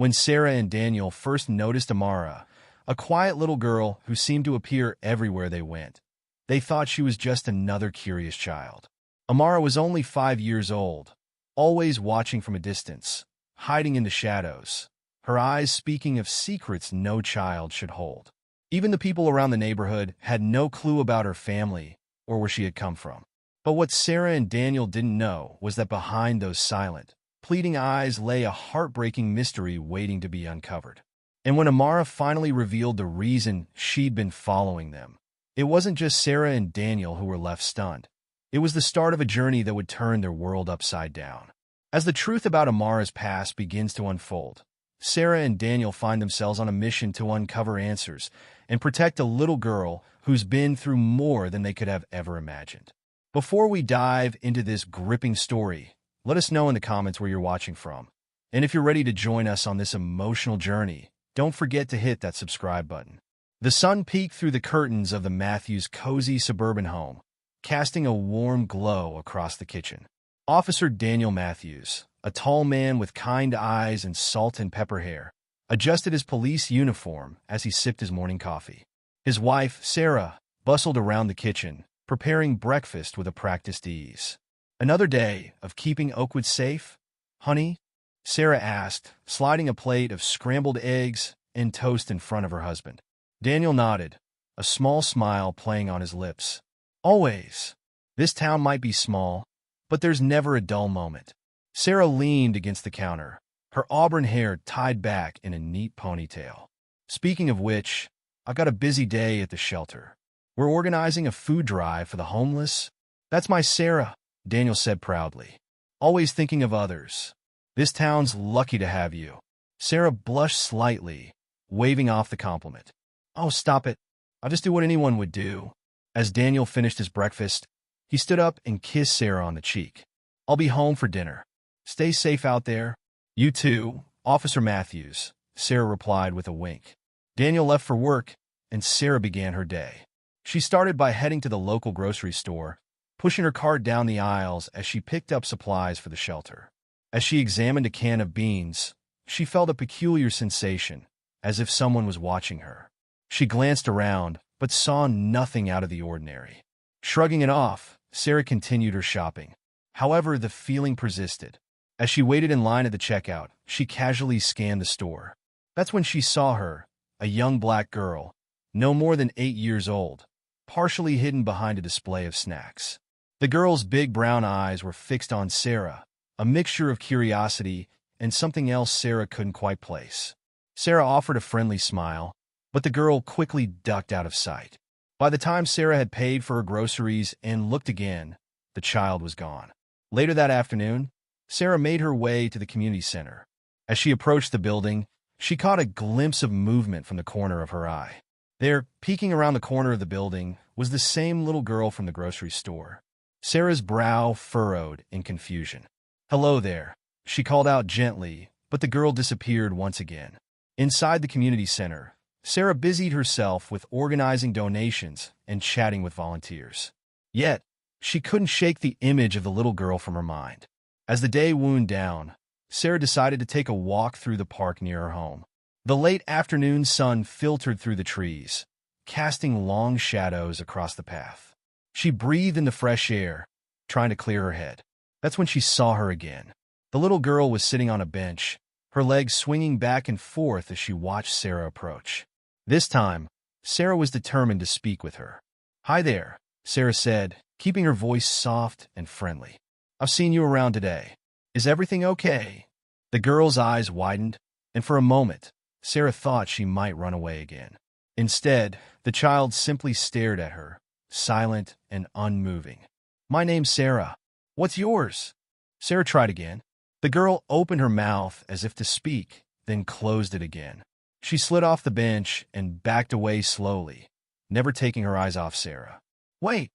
When Sarah and Daniel first noticed Amara, a quiet little girl who seemed to appear everywhere they went, they thought she was just another curious child. Amara was only 5 years old, always watching from a distance, hiding in the shadows, her eyes speaking of secrets no child should hold. Even the people around the neighborhood had no clue about her family or where she had come from. But what Sarah and Daniel didn't know was that behind those silent, pleading eyes lay a heartbreaking mystery waiting to be uncovered. And when Amara finally revealed the reason she'd been following them, it wasn't just Sarah and Daniel who were left stunned. It was the start of a journey that would turn their world upside down. As the truth about Amara's past begins to unfold, Sarah and Daniel find themselves on a mission to uncover answers and protect a little girl who's been through more than they could have ever imagined. Before we dive into this gripping story, let us know in the comments where you're watching from. And if you're ready to join us on this emotional journey, don't forget to hit that subscribe button. The sun peeked through the curtains of the Matthews' cozy suburban home, casting a warm glow across the kitchen. Officer Daniel Matthews, a tall man with kind eyes and salt and pepper hair, adjusted his police uniform as he sipped his morning coffee. His wife, Sarah, bustled around the kitchen, preparing breakfast with a practiced ease. "Another day of keeping Oakwood safe, honey?" Sarah asked, sliding a plate of scrambled eggs and toast in front of her husband. Daniel nodded, a small smile playing on his lips. "Always. This town might be small, but there's never a dull moment." Sarah leaned against the counter, her auburn hair tied back in a neat ponytail. "Speaking of which, I've got a busy day at the shelter. We're organizing a food drive for the homeless." "That's my Sarah," Daniel said proudly. "Always thinking of others. This town's lucky to have you." Sarah blushed slightly, waving off the compliment. "Oh, stop it. I'll just do what anyone would do." As Daniel finished his breakfast, he stood up and kissed Sarah on the cheek. "I'll be home for dinner. Stay safe out there." "You too, Officer Matthews," Sarah replied with a wink. Daniel left for work, and Sarah began her day. She started by heading to the local grocery store, pushing her cart down the aisles as she picked up supplies for the shelter. As she examined a can of beans, she felt a peculiar sensation, as if someone was watching her. She glanced around, but saw nothing out of the ordinary. Shrugging it off, Sarah continued her shopping. However, the feeling persisted. As she waited in line at the checkout, she casually scanned the store. That's when she saw her, a young black girl, no more than 8 years old, partially hidden behind a display of snacks. The girl's big brown eyes were fixed on Sarah, a mixture of curiosity and something else Sarah couldn't quite place. Sarah offered a friendly smile, but the girl quickly ducked out of sight. By the time Sarah had paid for her groceries and looked again, the child was gone. Later that afternoon, Sarah made her way to the community center. As she approached the building, she caught a glimpse of movement from the corner of her eye. There, peeking around the corner of the building, was the same little girl from the grocery store. Sarah's brow furrowed in confusion. "Hello there," she called out gently, but the girl disappeared once again. Inside the community center, Sarah busied herself with organizing donations and chatting with volunteers. Yet, she couldn't shake the image of the little girl from her mind. As the day wound down, Sarah decided to take a walk through the park near her home. The late afternoon sun filtered through the trees, casting long shadows across the path. She breathed in the fresh air, trying to clear her head. That's when she saw her again. The little girl was sitting on a bench, her legs swinging back and forth as she watched Sarah approach. This time, Sarah was determined to speak with her. "Hi there," Sarah said, keeping her voice soft and friendly. "I've seen you around today. Is everything okay?" The girl's eyes widened, and for a moment, Sarah thought she might run away again. Instead, the child simply stared at her, silent and unmoving. "My name's Sarah. What's yours?" Sarah tried again. The girl opened her mouth as if to speak, then closed it again. She slid off the bench and backed away slowly, never taking her eyes off Sarah. "Wait!"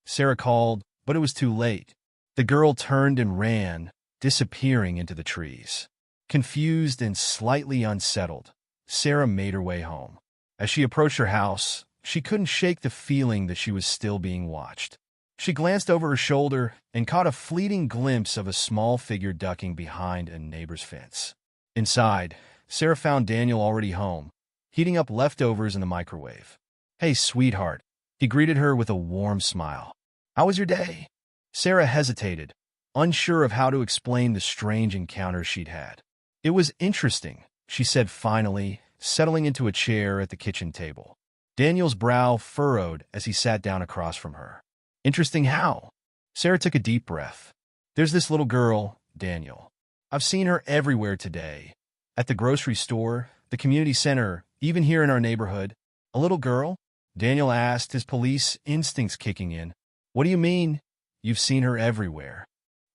Sarah called, but it was too late. The girl turned and ran, disappearing into the trees. Confused and slightly unsettled, Sarah made her way home. As she approached her house, she couldn't shake the feeling that she was still being watched. She glanced over her shoulder and caught a fleeting glimpse of a small figure ducking behind a neighbor's fence. Inside, Sarah found Daniel already home, heating up leftovers in the microwave. "Hey, sweetheart," he greeted her with a warm smile. "How was your day?" Sarah hesitated, unsure of how to explain the strange encounter she'd had. "It was interesting," she said finally, settling into a chair at the kitchen table. Daniel's brow furrowed as he sat down across from her. "Interesting how?" Sarah took a deep breath. "There's this little girl, Daniel. I've seen her everywhere today. At the grocery store, the community center, even here in our neighborhood." "A little girl?" Daniel asked, his police instincts kicking in. "What do you mean? You've seen her everywhere."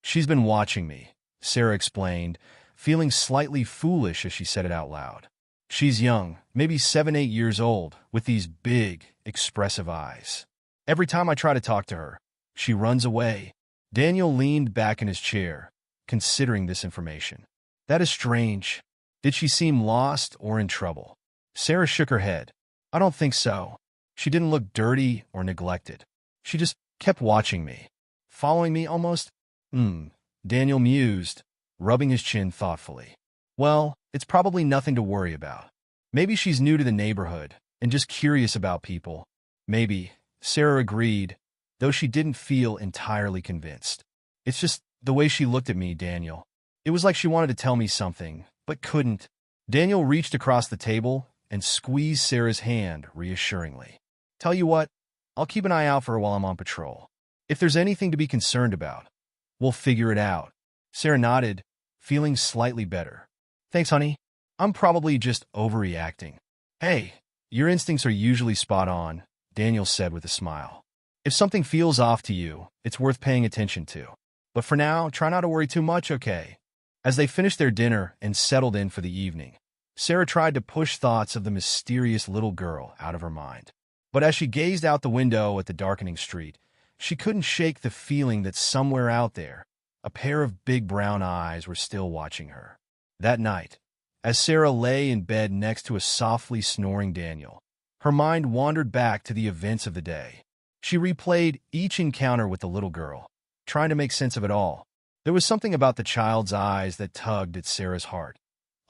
"She's been watching me," Sarah explained, feeling slightly foolish as she said it out loud. "She's young, maybe 7, 8 years old, with these big, expressive eyes. Every time I try to talk to her, she runs away." Daniel leaned back in his chair, considering this information. "That is strange. Did she seem lost or in trouble?" Sarah shook her head. "I don't think so. She didn't look dirty or neglected. She just kept watching me. Following me almost." Daniel mused, rubbing his chin thoughtfully. "Well, it's probably nothing to worry about. Maybe she's new to the neighborhood and just curious about people." "Maybe," Sarah agreed, though she didn't feel entirely convinced. "It's just the way she looked at me, Daniel. It was like she wanted to tell me something, but couldn't." Daniel reached across the table and squeezed Sarah's hand reassuringly. "Tell you what, I'll keep an eye out for her while I'm on patrol. If there's anything to be concerned about, we'll figure it out." Sarah nodded, feeling slightly better. "Thanks, honey. I'm probably just overreacting." "Hey, your instincts are usually spot on," Daniel said with a smile. "If something feels off to you, it's worth paying attention to. But for now, try not to worry too much, okay?" As they finished their dinner and settled in for the evening, Sarah tried to push thoughts of the mysterious little girl out of her mind. But as she gazed out the window at the darkening street, she couldn't shake the feeling that somewhere out there, a pair of big brown eyes were still watching her. That night, as Sarah lay in bed next to a softly snoring Daniel, her mind wandered back to the events of the day. She replayed each encounter with the little girl, trying to make sense of it all. There was something about the child's eyes that tugged at Sarah's heart.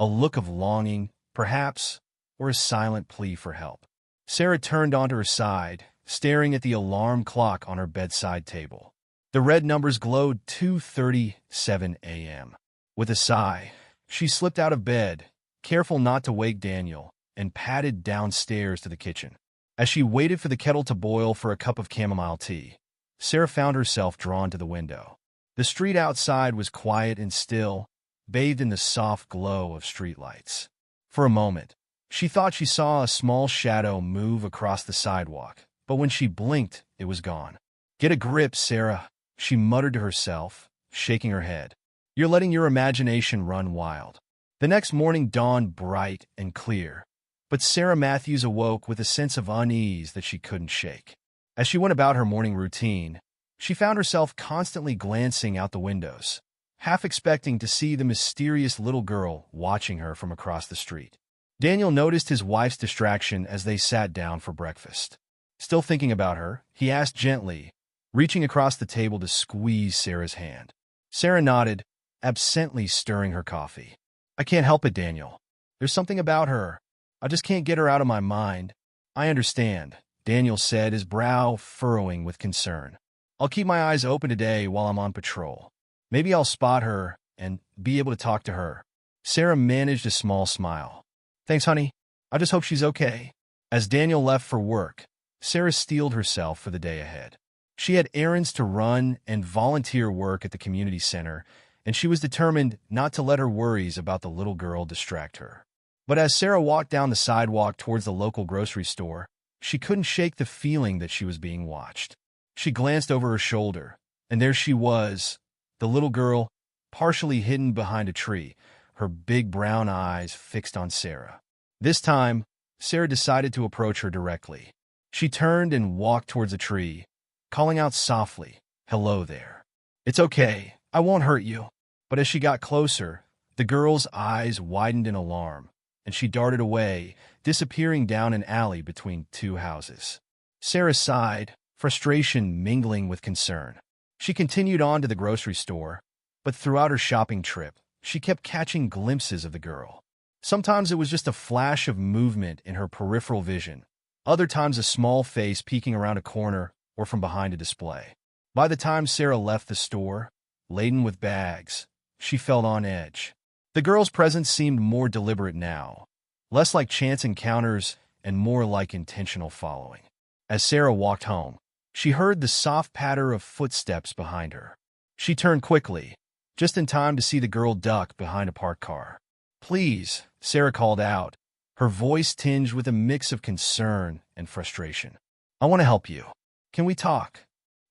A look of longing, perhaps, or a silent plea for help. Sarah turned onto her side, staring at the alarm clock on her bedside table. The red numbers glowed 2:37 a.m. With a sigh, she slipped out of bed, careful not to wake Daniel, and padded downstairs to the kitchen. As she waited for the kettle to boil for a cup of chamomile tea, Sarah found herself drawn to the window. The street outside was quiet and still, bathed in the soft glow of streetlights. For a moment, she thought she saw a small shadow move across the sidewalk, but when she blinked, it was gone. "Get a grip, Sarah," she muttered to herself, shaking her head. "You're letting your imagination run wild." The next morning dawned bright and clear, but Sarah Matthews awoke with a sense of unease that she couldn't shake. As she went about her morning routine, she found herself constantly glancing out the windows, half expecting to see the mysterious little girl watching her from across the street. Daniel noticed his wife's distraction as they sat down for breakfast. Still thinking about her, he asked gently, reaching across the table to squeeze Sarah's hand. Sarah nodded, absently stirring her coffee. "I can't help it, Daniel. There's something about her. I just can't get her out of my mind." "I understand," Daniel said, his brow furrowing with concern. "I'll keep my eyes open today while I'm on patrol. Maybe I'll spot her and be able to talk to her." Sarah managed a small smile. "Thanks, honey. I just hope she's okay." As Daniel left for work, Sarah steeled herself for the day ahead. She had errands to run and volunteer work at the community center, and she was determined not to let her worries about the little girl distract her. But as Sarah walked down the sidewalk towards the local grocery store, she couldn't shake the feeling that she was being watched. She glanced over her shoulder, and there she was, the little girl, partially hidden behind a tree, her big brown eyes fixed on Sarah. This time, Sarah decided to approach her directly. She turned and walked towards a tree, calling out softly, "Hello there." "It's okay, I won't hurt you." But as she got closer, the girl's eyes widened in alarm, and she darted away, disappearing down an alley between two houses. Sarah sighed, frustration mingling with concern. She continued on to the grocery store, but throughout her shopping trip, she kept catching glimpses of the girl. Sometimes it was just a flash of movement in her peripheral vision, other times a small face peeking around a corner or from behind a display. By the time Sarah left the store, laden with bags, she felt on edge. The girl's presence seemed more deliberate now, less like chance encounters and more like intentional following. As Sarah walked home, she heard the soft patter of footsteps behind her. She turned quickly, just in time to see the girl duck behind a parked car. "Please," Sarah called out, her voice tinged with a mix of concern and frustration. "I want to help you. Can we talk?"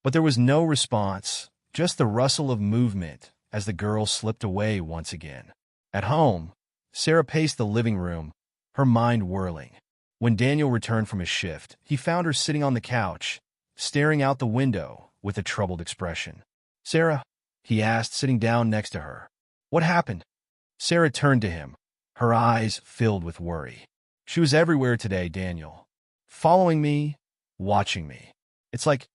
But there was no response, just the rustle of movement as the girl slipped away once again. At home, Sarah paced the living room, her mind whirling. When Daniel returned from his shift, he found her sitting on the couch, staring out the window with a troubled expression. "Sarah?" he asked, sitting down next to her. "What happened?" Sarah turned to him, her eyes filled with worry. "She was everywhere today, Daniel. Following me, watching me. It's like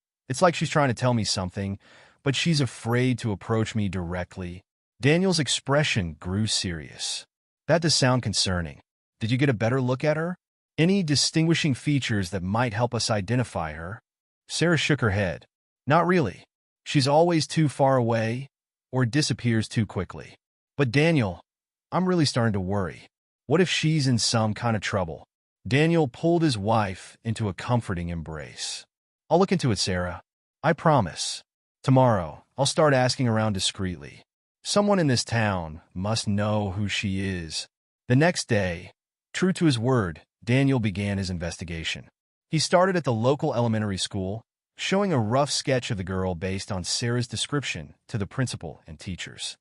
she's trying to tell me something, but she's afraid to approach me directly." Daniel's expression grew serious. "That does sound concerning. Did you get a better look at her? Any distinguishing features that might help us identify her?" Sarah shook her head. "Not really. She's always too far away or disappears too quickly. But Daniel, I'm really starting to worry. What if she's in some kind of trouble?" Daniel pulled his wife into a comforting embrace. "I'll look into it, Sarah. I promise. Tomorrow, I'll start asking around discreetly. Someone in this town must know who she is." The next day, true to his word, Daniel began his investigation. He started at the local elementary school, showing a rough sketch of the girl based on Sarah's description to the principal and teachers.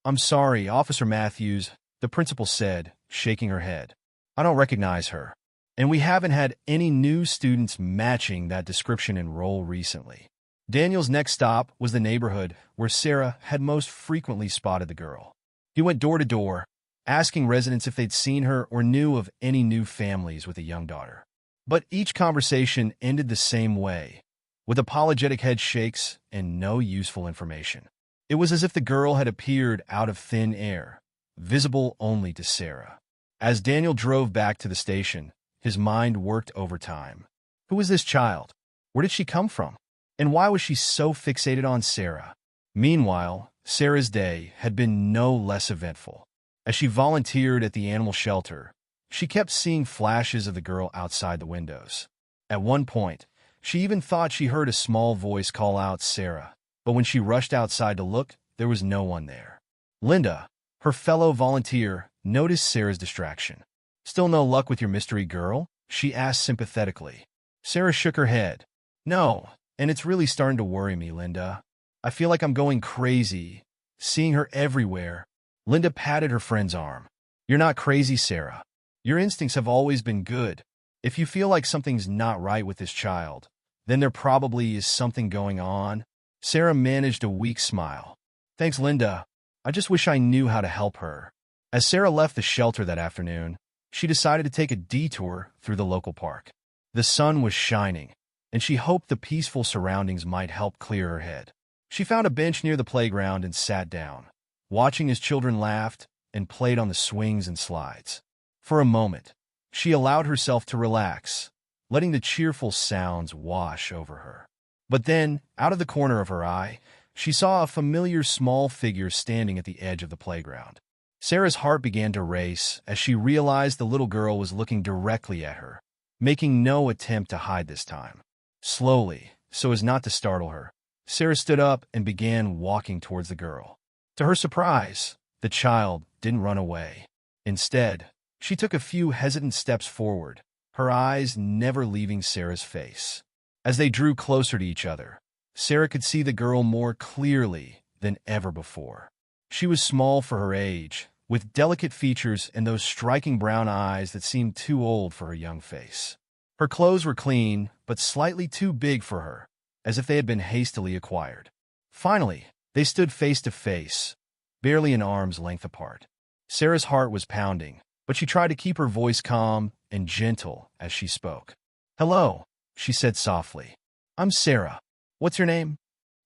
"I'm sorry, Officer Matthews," the principal said, shaking her head. "I don't recognize her, and we haven't had any new students matching that description enroll recently." Daniel's next stop was the neighborhood where Sarah had most frequently spotted the girl. He went door to door, asking residents if they'd seen her or knew of any new families with a young daughter. But each conversation ended the same way, with apologetic head shakes and no useful information. It was as if the girl had appeared out of thin air, visible only to Sarah. As Daniel drove back to the station, his mind worked overtime. Who was this child? Where did she come from? And why was she so fixated on Sarah? Meanwhile, Sarah's day had been no less eventful. As she volunteered at the animal shelter, she kept seeing flashes of the girl outside the windows. At one point, she even thought she heard a small voice call out Sarah, but when she rushed outside to look, there was no one there. Linda, her fellow volunteer, noticed Sarah's distraction. "Still no luck with your mystery girl?" she asked sympathetically. Sarah shook her head. "No, and it's really starting to worry me, Linda. I feel like I'm going crazy, seeing her everywhere." Linda patted her friend's arm. "You're not crazy, Sarah. Your instincts have always been good. If you feel like something's not right with this child, then there probably is something going on." Sarah managed a weak smile. "Thanks, Linda. I just wish I knew how to help her." As Sarah left the shelter that afternoon, she decided to take a detour through the local park. The sun was shining, and she hoped the peaceful surroundings might help clear her head. She found a bench near the playground and sat down, watching as children laughed and played on the swings and slides. For a moment, she allowed herself to relax, letting the cheerful sounds wash over her. But then, out of the corner of her eye, she saw a familiar small figure standing at the edge of the playground. Sarah's heart began to race as she realized the little girl was looking directly at her, making no attempt to hide this time. Slowly, so as not to startle her, Sarah stood up and began walking towards the girl. To her surprise, the child didn't run away. Instead, she took a few hesitant steps forward, her eyes never leaving Sarah's face. As they drew closer to each other, Sarah could see the girl more clearly than ever before. She was small for her age, with delicate features and those striking brown eyes that seemed too old for her young face. Her clothes were clean, but slightly too big for her, as if they had been hastily acquired. Finally, they stood face to face, barely an arm's length apart. Sarah's heart was pounding, but she tried to keep her voice calm and gentle as she spoke. "Hello," she said softly. "I'm Sarah. What's your name?"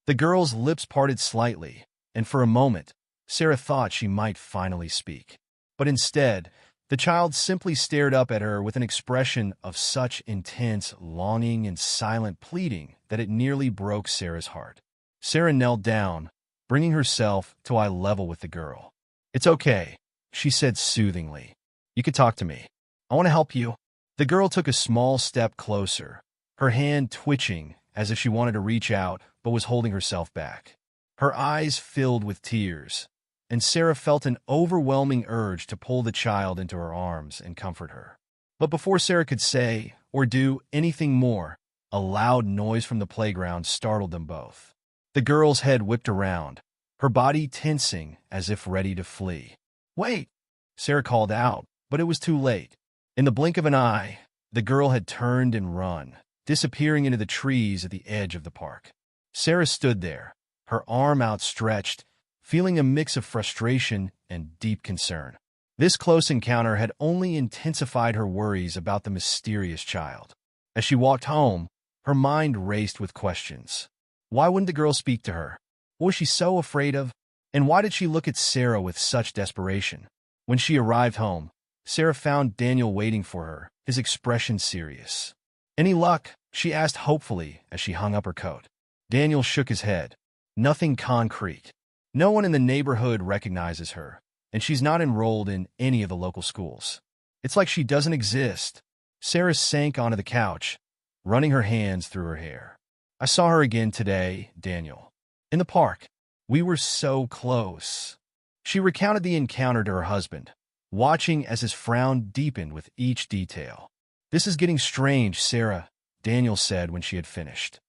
The girl's lips parted slightly, and for a moment, Sarah thought she might finally speak. But instead, The child simply stared up at her with an expression of such intense longing and silent pleading that it nearly broke Sarah's heart. Sarah knelt down, bringing herself to eye level with the girl. "It's okay," she said soothingly. "You can talk to me. I want to help you." The girl took a small step closer, her hand twitching as if she wanted to reach out but was holding herself back. Her eyes filled with tears, and Sarah felt an overwhelming urge to pull the child into her arms and comfort her. But before Sarah could say or do anything more, a loud noise from the playground startled them both. The girl's head whipped around, her body tensing as if ready to flee. "Wait!" Sarah called out, but it was too late. In the blink of an eye, the girl had turned and run, disappearing into the trees at the edge of the park. Sarah stood there, her arm outstretched, feeling a mix of frustration and deep concern. This close encounter had only intensified her worries about the mysterious child. As she walked home, her mind raced with questions. Why wouldn't the girl speak to her? What was she so afraid of? And why did she look at Sarah with such desperation? When she arrived home, Sarah found Daniel waiting for her, his expression serious. "Any luck?" she asked hopefully as she hung up her coat. Daniel shook his head. "Nothing concrete. No one in the neighborhood recognizes her, and she's not enrolled in any of the local schools. It's like she doesn't exist." Sarah sank onto the couch, running her hands through her hair. "I saw her again today, Daniel. In the park. We were so close." She recounted the encounter to her husband, watching as his frown deepened with each detail. "This is getting strange, Sarah," Daniel said when she had finished.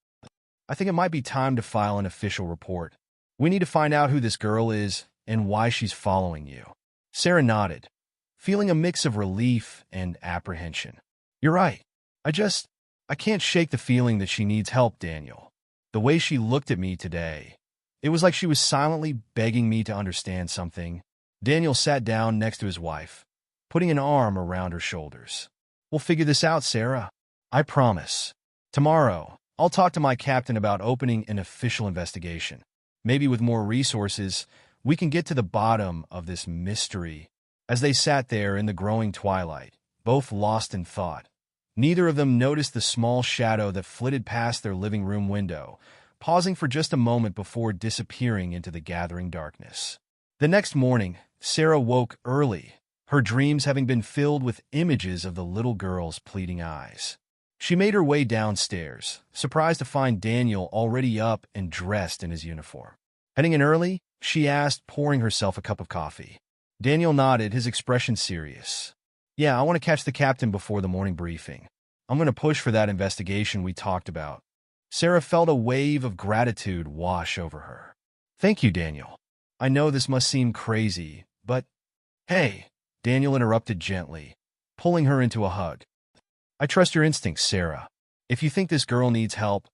"I think it might be time to file an official report. We need to find out who this girl is and why she's following you." Sarah nodded, feeling a mix of relief and apprehension. "You're right. I can't shake the feeling that she needs help, Daniel. The way she looked at me today, it was like she was silently begging me to understand something." Daniel sat down next to his wife, putting an arm around her shoulders. "We'll figure this out, Sarah. I promise. Tomorrow, I'll talk to my captain about opening an official investigation. Maybe with more resources, we can get to the bottom of this mystery." As they sat there in the growing twilight, both lost in thought, neither of them noticed the small shadow that flitted past their living room window, pausing for just a moment before disappearing into the gathering darkness. The next morning, Sarah woke early, her dreams having been filled with images of the little girl's pleading eyes. She made her way downstairs, surprised to find Daniel already up and dressed in his uniform. Heading in early, she asked, pouring herself a cup of coffee. Daniel nodded, his expression serious. "Yeah, I want to catch the captain before the morning briefing. I'm going to push for that investigation we talked about." Sarah felt a wave of gratitude wash over her. "Thank you, Daniel. I know this must seem crazy, but—" "Hey," Daniel interrupted gently, pulling her into a hug. "I trust your instincts, Sarah. If you think this girl needs help,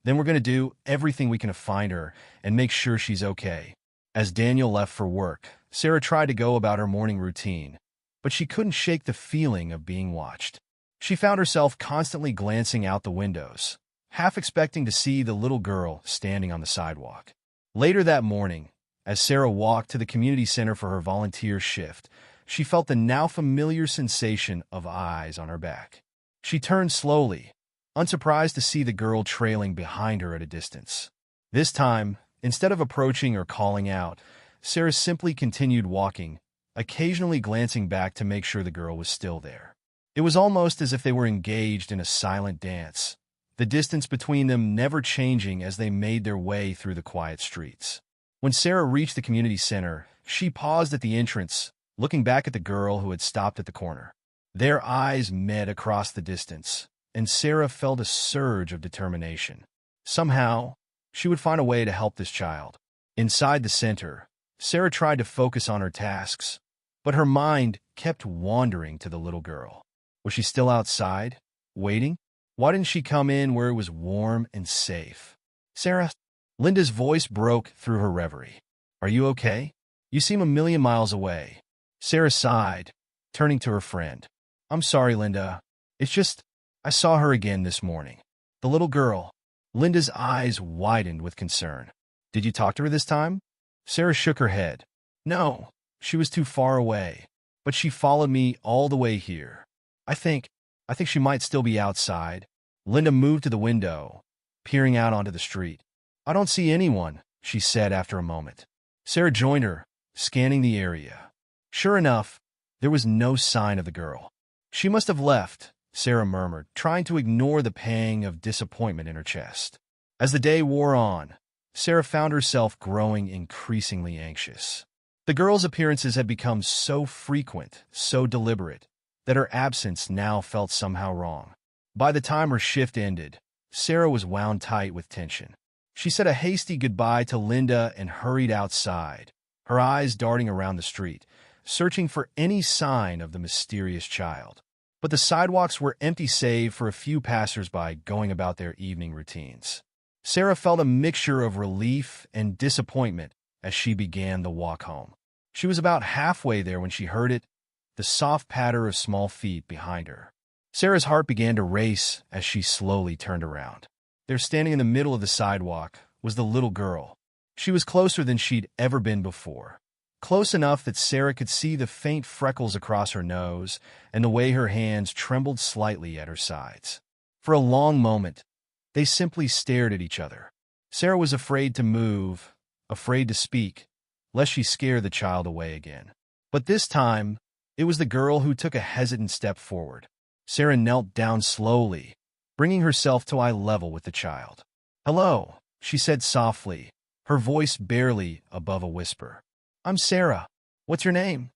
then we're going to do everything we can to find her and make sure she's okay." As Daniel left for work, Sarah tried to go about her morning routine, but she couldn't shake the feeling of being watched. She found herself constantly glancing out the windows, half expecting to see the little girl standing on the sidewalk. Later that morning, as Sarah walked to the community center for her volunteer shift, she felt the now familiar sensation of eyes on her back. She turned slowly, unsurprised to see the girl trailing behind her at a distance. This time, instead of approaching or calling out, Sarah simply continued walking, occasionally glancing back to make sure the girl was still there. It was almost as if they were engaged in a silent dance, the distance between them never changing as they made their way through the quiet streets. When Sarah reached the community center, she paused at the entrance, looking back at the girl who had stopped at the corner. Their eyes met across the distance, and Sarah felt a surge of determination. Somehow, she would find a way to help this child. Inside the center, Sarah tried to focus on her tasks, but her mind kept wandering to the little girl. Was she still outside, waiting? Why didn't she come in where it was warm and safe? "Sarah?" Linda's voice broke through her reverie. "Are you okay? You seem a million miles away." Sarah sighed, turning to her friend. "I'm sorry, Linda. It's just, I saw her again this morning. The little girl." Linda's eyes widened with concern. "Did you talk to her this time?" Sarah shook her head. "No, she was too far away. but she followed me all the way here. I think she might still be outside. Linda moved to the window, peering out onto the street. I don't see anyone, she said after a moment. Sarah joined her, scanning the area. Sure enough, there was no sign of the girl. She must have left, Sarah murmured, trying to ignore the pang of disappointment in her chest. As the day wore on, Sarah found herself growing increasingly anxious. The girl's appearances had become so frequent, so deliberate, that her absence now felt somehow wrong. By the time her shift ended, Sarah was wound tight with tension. She said a hasty goodbye to Linda and hurried outside, her eyes darting around the street, searching for any sign of the mysterious child. But the sidewalks were empty save for a few passers-by going about their evening routines. Sarah felt a mixture of relief and disappointment as she began the walk home. She was about halfway there when she heard it, the soft patter of small feet behind her. Sarah's heart began to race as she slowly turned around. There, standing in the middle of the sidewalk, was the little girl. She was closer than she'd ever been before. Close enough that Sarah could see the faint freckles across her nose and the way her hands trembled slightly at her sides. For a long moment, they simply stared at each other. Sarah was afraid to move, afraid to speak, lest she scare the child away again. But this time, it was the girl who took a hesitant step forward. Sarah knelt down slowly, bringing herself to eye level with the child. "Hello," she said softly, her voice barely above a whisper. "I'm Sarah. What's your name?"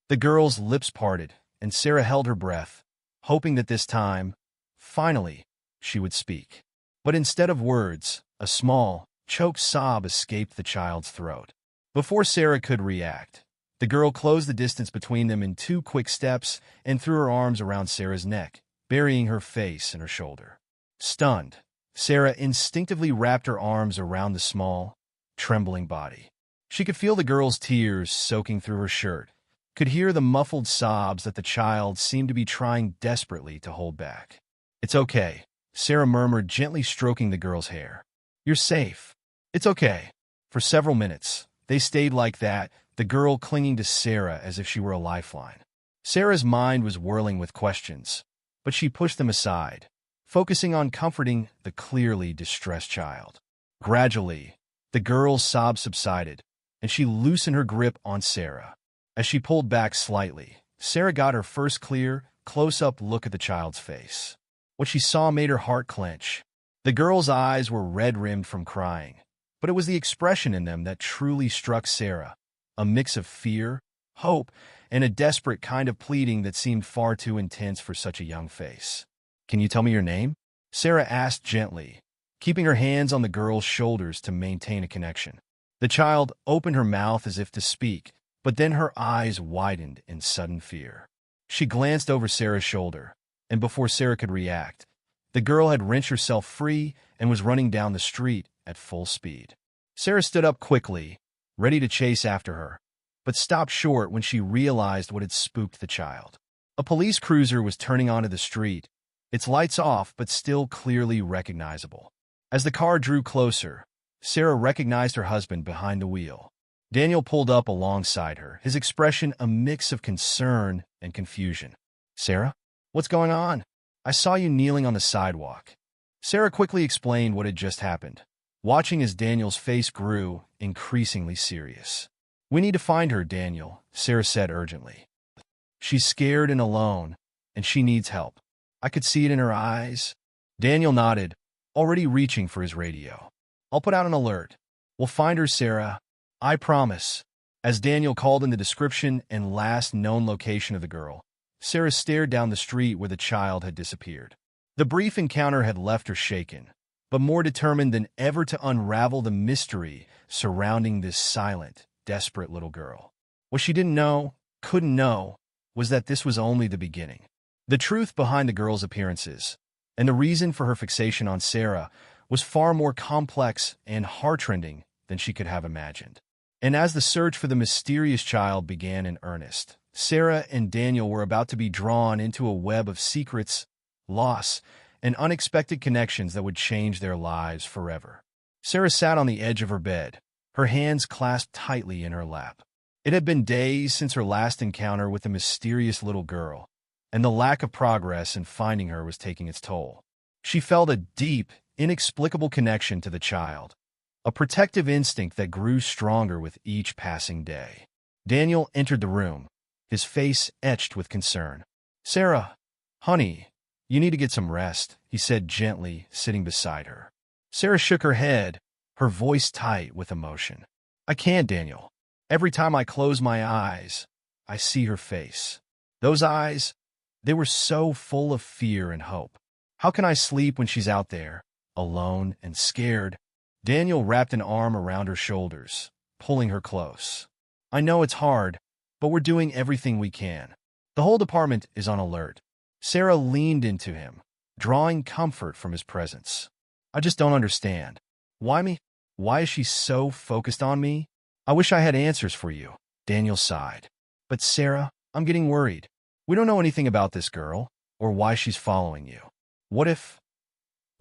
The girl's lips parted, and Sarah held her breath, hoping that this time, finally, she would speak. But instead of words, a small, choked sob escaped the child's throat. Before Sarah could react, the girl closed the distance between them in 2 quick steps and threw her arms around Sarah's neck, burying her face in her shoulder. Stunned, Sarah instinctively wrapped her arms around the small, trembling body. She could feel the girl's tears soaking through her shirt, could hear the muffled sobs that the child seemed to be trying desperately to hold back. "It's okay," Sarah murmured, gently stroking the girl's hair. "You're safe. It's okay." For several minutes, they stayed like that, the girl clinging to Sarah as if she were a lifeline. Sarah's mind was whirling with questions, but she pushed them aside, focusing on comforting the clearly distressed child. Gradually, the girl's sobs subsided, and she loosened her grip on Sarah. As she pulled back slightly, Sarah got her first clear, close-up look at the child's face. What she saw made her heart clench. The girl's eyes were red-rimmed from crying, but it was the expression in them that truly struck Sarah, a mix of fear, hope, and a desperate kind of pleading that seemed far too intense for such a young face. "Can you tell me your name?" Sarah asked gently, keeping her hands on the girl's shoulders to maintain a connection. The child opened her mouth as if to speak, but then her eyes widened in sudden fear. She glanced over Sarah's shoulder, and before Sarah could react, the girl had wrenched herself free and was running down the street at full speed. Sarah stood up quickly, ready to chase after her, but stopped short when she realized what had spooked the child. A police cruiser was turning onto the street, its lights off but still clearly recognizable. As the car drew closer, Sarah recognized her husband behind the wheel. Daniel pulled up alongside her, his expression a mix of concern and confusion. "Sarah? What's going on? I saw you kneeling on the sidewalk." Sarah quickly explained what had just happened, watching as Daniel's face grew increasingly serious. "We need to find her, Daniel," Sarah said urgently. "She's scared and alone, and she needs help." I could see it in her eyes. Daniel nodded, already reaching for his radio. "I'll put out an alert. We'll find her, Sarah. I promise." As Daniel called in the description and last known location of the girl, Sarah stared down the street where the child had disappeared. The brief encounter had left her shaken, but more determined than ever to unravel the mystery surrounding this silent, desperate little girl. What she didn't know, couldn't know, was that this was only the beginning. The truth behind the girl's appearances, and the reason for her fixation on Sarah, was far more complex and heart-rending than she could have imagined. And as the search for the mysterious child began in earnest, Sarah and Daniel were about to be drawn into a web of secrets, loss, and unexpected connections that would change their lives forever. Sarah sat on the edge of her bed, her hands clasped tightly in her lap. It had been days since her last encounter with the mysterious little girl, and the lack of progress in finding her was taking its toll. She felt a deep, inexplicable connection to the child, a protective instinct that grew stronger with each passing day. Daniel entered the room, his face etched with concern. "Sarah, honey, you need to get some rest," he said gently, sitting beside her. Sarah shook her head, her voice tight with emotion. "I can't, Daniel. Every time I close my eyes, I see her face. Those eyes, they were so full of fear and hope. How can I sleep when she's out there, alone and scared?" Daniel wrapped an arm around her shoulders, pulling her close. "I know it's hard, but we're doing everything we can. The whole department is on alert." Sarah leaned into him, drawing comfort from his presence. "I just don't understand. Why me? Why is she so focused on me? I wish I had answers for you." Daniel sighed. "But Sarah, I'm getting worried. We don't know anything about this girl, or why she's following you. What if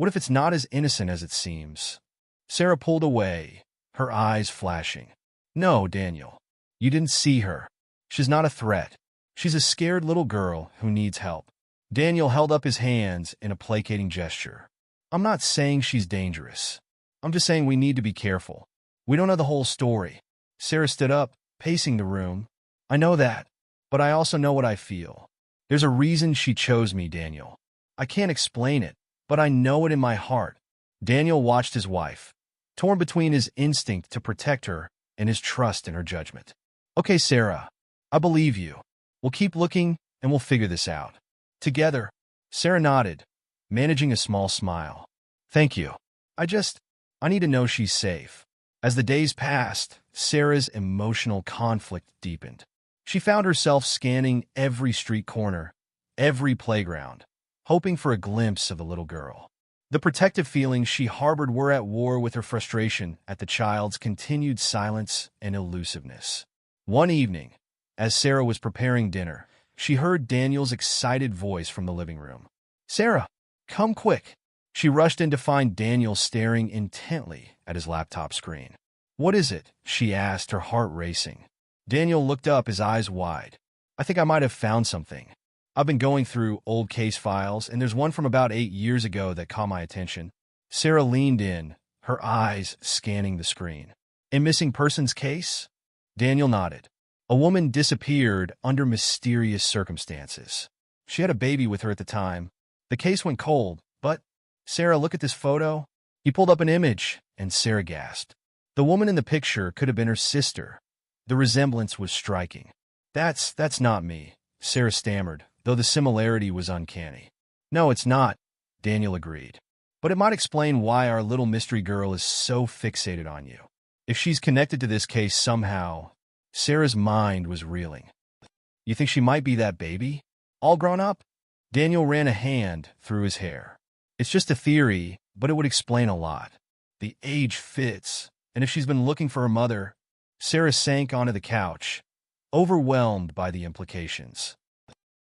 it's not as innocent as it seems?" Sarah pulled away, her eyes flashing. "No, Daniel. You didn't see her. She's not a threat. She's a scared little girl who needs help." Daniel held up his hands in a placating gesture. "I'm not saying she's dangerous. I'm just saying we need to be careful. We don't know the whole story." Sarah stood up, pacing the room. "I know that, but I also know what I feel. There's a reason she chose me, Daniel. I can't explain it, but I know it in my heart." Daniel watched his wife, torn between his instinct to protect her and his trust in her judgment. "Okay, Sarah, I believe you. We'll keep looking, and we'll figure this out together." Sarah nodded, managing a small smile. "Thank you. I need to know she's safe." As the days passed, Sarah's emotional conflict deepened. She found herself scanning every street corner, every playground, hoping for a glimpse of the little girl. The protective feelings she harbored were at war with her frustration at the child's continued silence and elusiveness. One evening, as Sarah was preparing dinner, she heard Daniel's excited voice from the living room. "Sarah, come quick." She rushed in to find Daniel staring intently at his laptop screen. "What is it?" she asked, her heart racing. Daniel looked up, his eyes wide. "I think I might have found something. I've been going through old case files, and there's one from about 8 years ago that caught my attention." Sarah leaned in, her eyes scanning the screen. "A missing persons case?" Daniel nodded. "A woman disappeared under mysterious circumstances. She had a baby with her at the time. The case went cold, but..." "Sarah, look at this photo." He pulled up an image, and Sarah gasped. The woman in the picture could have been her sister. The resemblance was striking. That's not me," Sarah stammered, though the similarity was uncanny. "No, it's not," Daniel agreed. "But it might explain why our little mystery girl is so fixated on you. If she's connected to this case somehow..." Sarah's mind was reeling. "You think she might be that baby? All grown up?" Daniel ran a hand through his hair. "It's just a theory, but it would explain a lot. The age fits, and if she's been looking for her mother..." Sarah sank onto the couch, overwhelmed by the implications.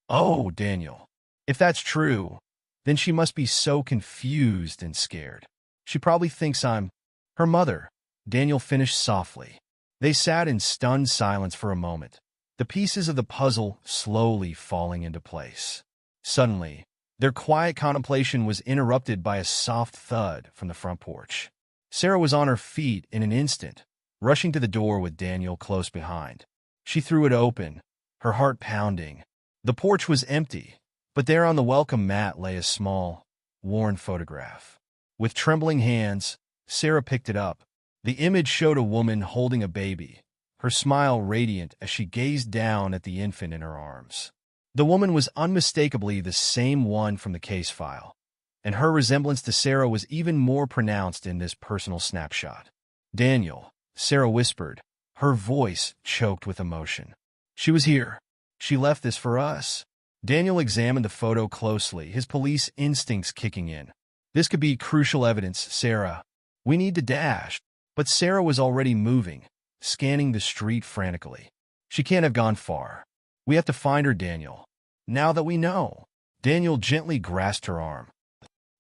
"Oh, Daniel, if that's true, then she must be so confused and scared. She probably thinks I'm her mother," Daniel finished softly. They sat in stunned silence for a moment, the pieces of the puzzle slowly falling into place. Suddenly, their quiet contemplation was interrupted by a soft thud from the front porch. Sarah was on her feet in an instant, rushing to the door with Daniel close behind. She threw it open, her heart pounding. The porch was empty, but there on the welcome mat lay a small, worn photograph. With trembling hands, Sarah picked it up. The image showed a woman holding a baby, her smile radiant as she gazed down at the infant in her arms. The woman was unmistakably the same one from the case file, and her resemblance to Sarah was even more pronounced in this personal snapshot. "Daniel," Sarah whispered, her voice choked with emotion. "She was here. She left this for us." Daniel examined the photo closely, his police instincts kicking in. "This could be crucial evidence, Sarah. We need to dash." But Sarah was already moving, scanning the street frantically. "She can't have gone far. We have to find her, Daniel. Now that we know." Daniel gently grasped her arm.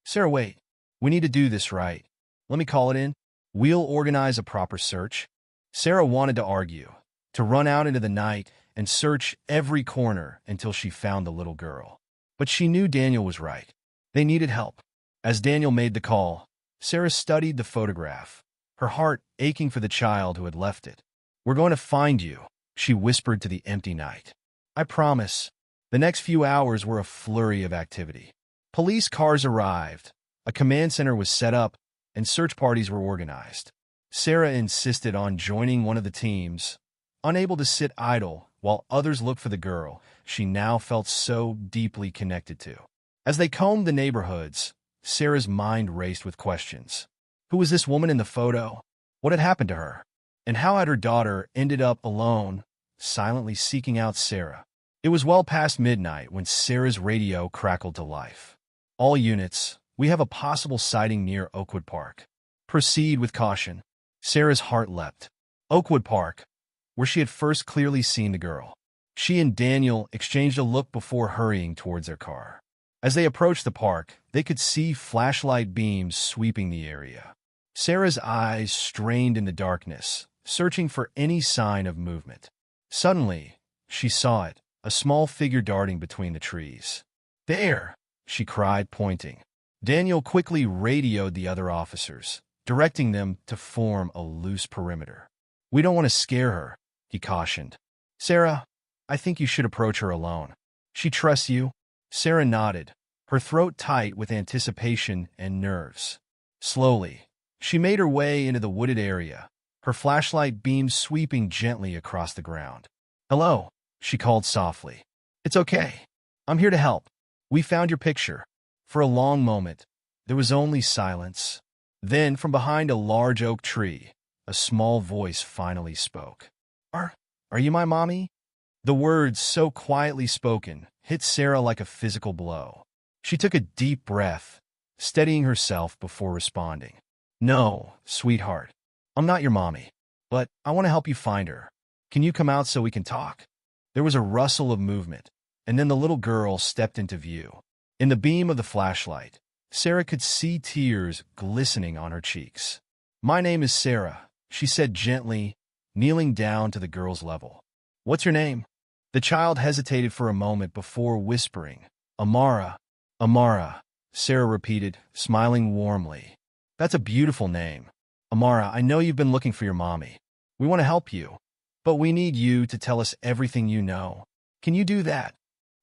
"Sarah, wait. We need to do this right. Let me call it in. We'll organize a proper search." Sarah wanted to argue, to run out into the night and search every corner until she found the little girl. But she knew Daniel was right. They needed help. As Daniel made the call, Sarah studied the photograph, her heart aching for the child who had left it. "We're going to find you," she whispered to the empty night. "I promise." The next few hours were a flurry of activity. Police cars arrived, a command center was set up, and search parties were organized. Sarah insisted on joining one of the teams, unable to sit idle while others looked for the girl she now felt so deeply connected to. As they combed the neighborhoods, Sarah's mind raced with questions. Who was this woman in the photo? What had happened to her? And how had her daughter ended up alone, silently seeking out Sarah? It was well past midnight when Sarah's radio crackled to life. "All units, we have a possible sighting near Oakwood Park. Proceed with caution." Sarah's heart leapt. Oakwood Park, where she had first clearly seen the girl. She and Daniel exchanged a look before hurrying towards their car. As they approached the park, they could see flashlight beams sweeping the area. Sarah's eyes strained in the darkness, searching for any sign of movement. Suddenly, she saw it, a small figure darting between the trees. "There!" she cried, pointing. Daniel quickly radioed the other officers, directing them to form a loose perimeter. "We don't want to scare her," he cautioned. "Sarah, I think you should approach her alone. She trusts you." Sarah nodded, her throat tight with anticipation and nerves. Slowly, she made her way into the wooded area, her flashlight beam sweeping gently across the ground. "Hello," she called softly. "It's okay. I'm here to help. We found your picture." For a long moment, there was only silence. Then, from behind a large oak tree, a small voice finally spoke. Are you my mommy?" The words, so quietly spoken, hit Sarah like a physical blow. She took a deep breath, steadying herself before responding. "No, sweetheart. I'm not your mommy. But I want to help you find her. Can you come out so we can talk?" There was a rustle of movement, and then the little girl stepped into view. In the beam of the flashlight, Sarah could see tears glistening on her cheeks. "My name is Sarah," she said gently, kneeling down to the girl's level. "What's your name?" The child hesitated for a moment before whispering, "Amara." "Amara," Sarah repeated, smiling warmly. "That's a beautiful name. Amara, I know you've been looking for your mommy. We want to help you, but we need you to tell us everything you know. Can you do that?"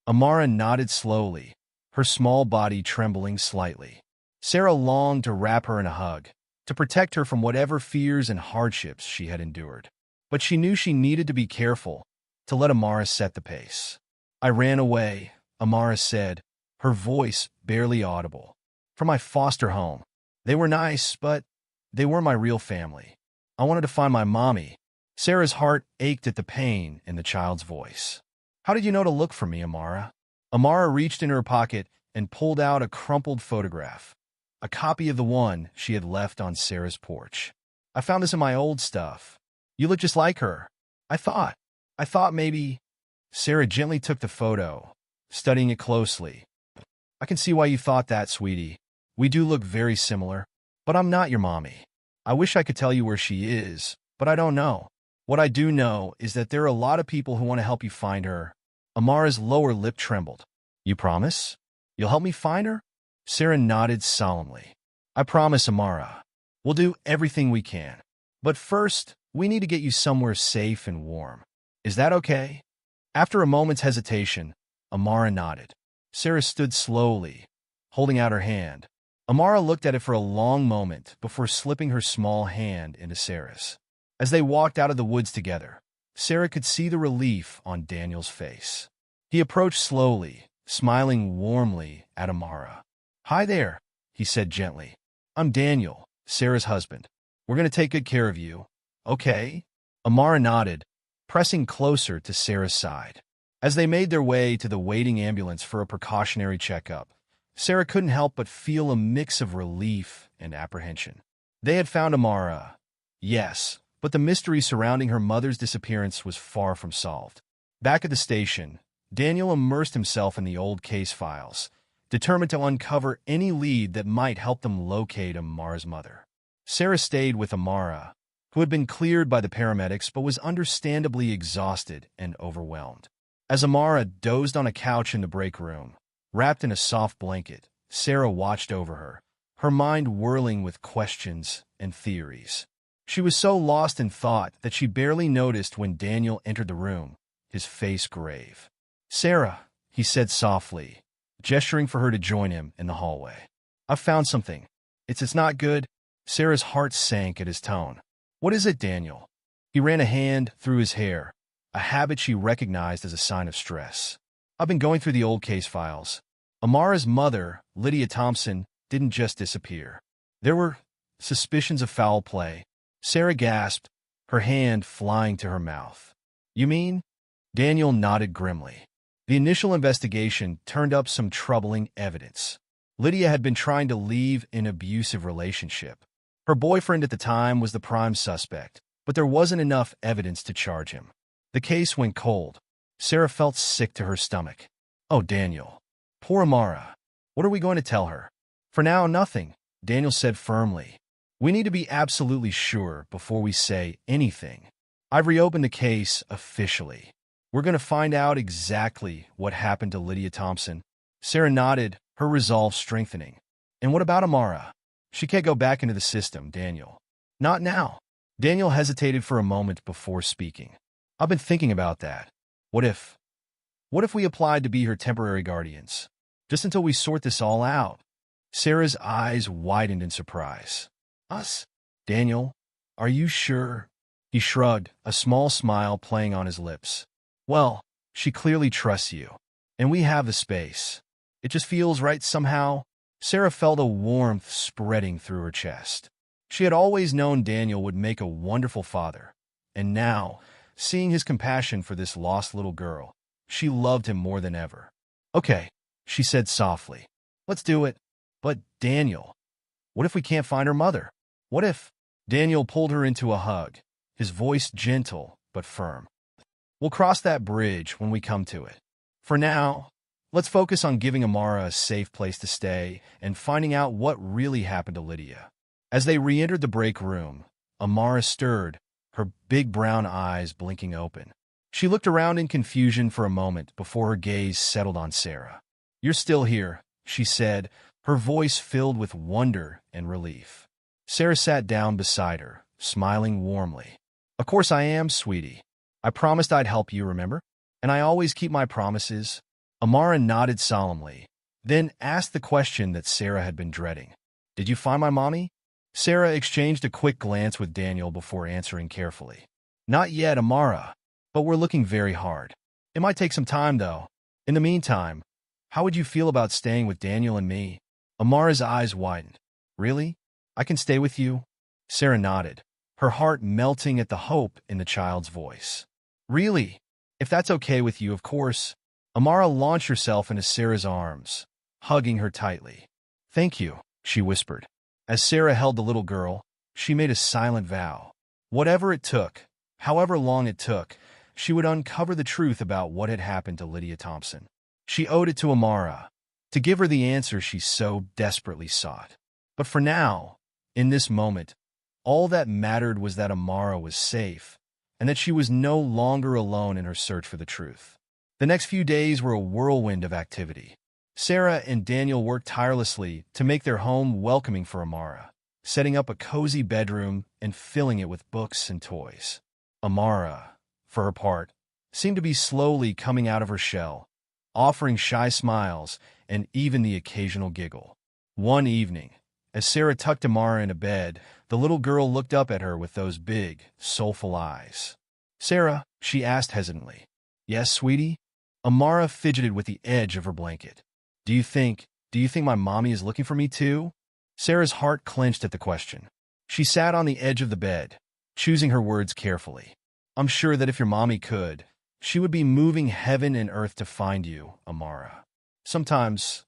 Amara nodded slowly, her small body trembling slightly. Sarah longed to wrap her in a hug, to protect her from whatever fears and hardships she had endured. But she knew she needed to be careful, to let Amara set the pace. "I ran away," Amara said, her voice barely audible. "From my foster home. They were nice, but they weren't my real family. I wanted to find my mommy." Sarah's heart ached at the pain in the child's voice. "How did you know to look for me, Amara?" Amara reached in her pocket and pulled out a crumpled photograph, a copy of the one she had left on Sarah's porch. "I found this in my old stuff. You look just like her. I thought maybe—" Sarah gently took the photo, studying it closely. "I can see why you thought that, sweetie. We do look very similar. But I'm not your mommy. I wish I could tell you where she is, but I don't know. What I do know is that there are a lot of people who want to help you find her." Amara's lower lip trembled. "You promise? You'll help me find her?" Sarah nodded solemnly. "I promise, Amara. We'll do everything we can. But first, we need to get you somewhere safe and warm. Is that okay?" After a moment's hesitation, Amara nodded. Sarah stood slowly, holding out her hand. Amara looked at it for a long moment before slipping her small hand into Sarah's. As they walked out of the woods together, Sarah could see the relief on Daniel's face. He approached slowly, smiling warmly at Amara. "Hi there," he said gently. "I'm Daniel, Sarah's husband. We're going to take good care of you. Okay?" Amara nodded, pressing closer to Sarah's side. As they made their way to the waiting ambulance for a precautionary checkup, Sarah couldn't help but feel a mix of relief and apprehension. They had found Amara, yes, but the mystery surrounding her mother's disappearance was far from solved. Back at the station, Daniel immersed himself in the old case files, determined to uncover any lead that might help them locate Amara's mother. Sarah stayed with Amara, who had been cleared by the paramedics but was understandably exhausted and overwhelmed. As Amara dozed on a couch in the break room, wrapped in a soft blanket, Sarah watched over her mind whirling with questions and theories. She was so lost in thought that she barely noticed when Daniel entered the room, his face grave. "Sarah," he said softly, gesturing for her to join him in the hallway. "I've found something. It's not good." Sarah's heart sank at his tone. "What is it, Daniel?" He ran a hand through his hair, a habit she recognized as a sign of stress. "I've been going through the old case files. Amara's mother, Lydia Thompson, didn't just disappear. There were suspicions of foul play." Sarah gasped, her hand flying to her mouth. "You mean?" Daniel nodded grimly. The initial investigation turned up some troubling evidence. Lydia had been trying to leave an abusive relationship. Her boyfriend at the time was the prime suspect, but there wasn't enough evidence to charge him. The case went cold. Sarah felt sick to her stomach. "Oh, Daniel. Poor Amara. What are we going to tell her?" "For now, nothing," Daniel said firmly. "We need to be absolutely sure before we say anything. I've reopened the case officially. We're going to find out exactly what happened to Lydia Thompson." Sarah nodded, her resolve strengthening. "And what about Amara? She can't go back into the system, Daniel." "Not now." Daniel hesitated for a moment before speaking. "I've been thinking about that. What if we applied to be her temporary guardians? Just until we sort this all out?" Sarah's eyes widened in surprise. "Us? Daniel, are you sure?" He shrugged, a small smile playing on his lips. "Well, she clearly trusts you, and we have the space. It just feels right somehow." Sarah felt a warmth spreading through her chest. She had always known Daniel would make a wonderful father, and now, seeing his compassion for this lost little girl, she loved him more than ever. "Okay," she said softly. "Let's do it. But, Daniel, what if we can't find her mother? What if—" Daniel pulled her into a hug, his voice gentle but firm. "We'll cross that bridge when we come to it. For now, let's focus on giving Amara a safe place to stay and finding out what really happened to Lydia." As they re-entered the break room, Amara stirred, her big brown eyes blinking open. She looked around in confusion for a moment before her gaze settled on Sarah. "You're still here," she said, her voice filled with wonder and relief. Sarah sat down beside her, smiling warmly. "Of course I am, sweetie. I promised I'd help you, remember? And I always keep my promises." Amara nodded solemnly, then asked the question that Sarah had been dreading. "Did you find my mommy?" Sarah exchanged a quick glance with Daniel before answering carefully. "Not yet, Amara, but we're looking very hard. It might take some time, though. In the meantime, how would you feel about staying with Daniel and me?" Amara's eyes widened. "Really? I can stay with you?" Sarah nodded, her heart melting at the hope in the child's voice. "Really? If that's okay with you, of course." Amara launched herself into Sarah's arms, hugging her tightly. "Thank you," she whispered. As Sarah held the little girl, she made a silent vow. Whatever it took, however long it took, she would uncover the truth about what had happened to Lydia Thompson. She owed it to Amara, to give her the answer she so desperately sought. But for now, in this moment, all that mattered was that Amara was safe, and that she was no longer alone in her search for the truth. The next few days were a whirlwind of activity. Sarah and Daniel worked tirelessly to make their home welcoming for Amara, setting up a cozy bedroom and filling it with books and toys. Amara, for her part, seemed to be slowly coming out of her shell, offering shy smiles and even the occasional giggle. One evening, as Sarah tucked Amara into bed, the little girl looked up at her with those big, soulful eyes. "Sarah," she asked hesitantly. "Yes, sweetie?" Amara fidgeted with the edge of her blanket. Do you think my mommy is looking for me too?" Sarah's heart clenched at the question. She sat on the edge of the bed, choosing her words carefully. "I'm sure that if your mommy could, she would be moving heaven and earth to find you, Amara. Sometimes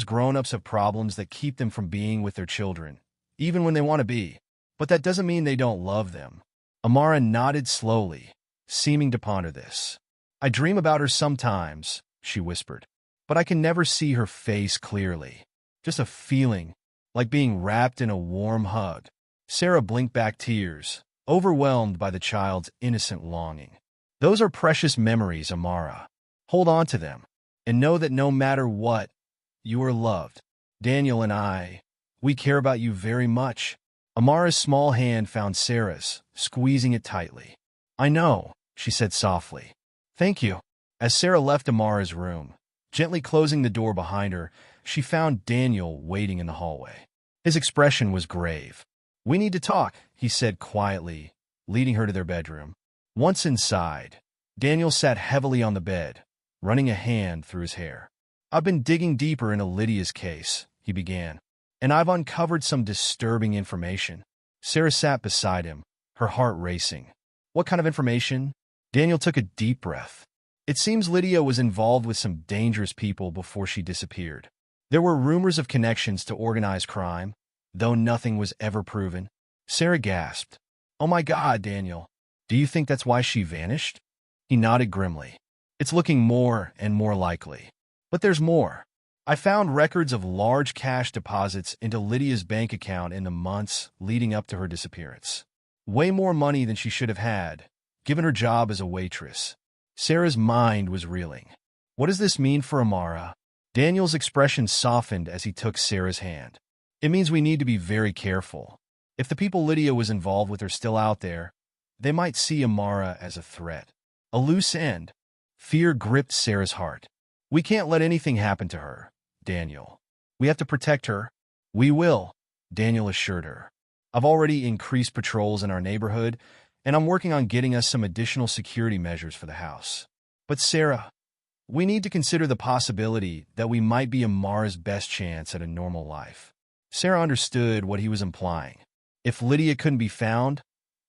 grown-ups have problems that keep them from being with their children, even when they want to be, but that doesn't mean they don't love them." Amara nodded slowly, seeming to ponder this. "I dream about her sometimes," she whispered, "but I can never see her face clearly. Just a feeling, like being wrapped in a warm hug." Sarah blinked back tears, overwhelmed by the child's innocent longing. Those are precious memories, Amara. Hold on to them, and know that no matter what, you are loved. Daniel and we care about you very much. Amara's small hand found Sarah's, squeezing it tightly. I know, she said softly. Thank you. As Sarah left Amara's room, gently closing the door behind her, she found Daniel waiting in the hallway. His expression was grave. We need to talk, he said quietly, leading her to their bedroom. Once inside, Daniel sat heavily on the bed, running a hand through his hair. I've been digging deeper into Lydia's case, he began, and I've uncovered some disturbing information. Sarah sat beside him, her heart racing. What kind of information? Daniel took a deep breath. It seems Lydia was involved with some dangerous people before she disappeared. There were rumors of connections to organized crime, though nothing was ever proven. Sarah gasped. Oh my God, Daniel. Do you think that's why she vanished? He nodded grimly. It's looking more and more likely. But there's more. I found records of large cash deposits into Lydia's bank account in the months leading up to her disappearance. Way more money than she should have had, given her job as a waitress. Sarah's mind was reeling. What does this mean for Amara? Daniel's expression softened as he took Sarah's hand. It means we need to be very careful. If the people Lydia was involved with are still out there, they might see Amara as a threat. A loose end. Fear gripped Sarah's heart. We can't let anything happen to her, Daniel. We have to protect her. We will, Daniel assured her. I've already increased patrols in our neighborhood, and I'm working on getting us some additional security measures for the house. But Sarah, we need to consider the possibility that we might be Amara's best chance at a normal life. Sarah understood what he was implying. If Lydia couldn't be found,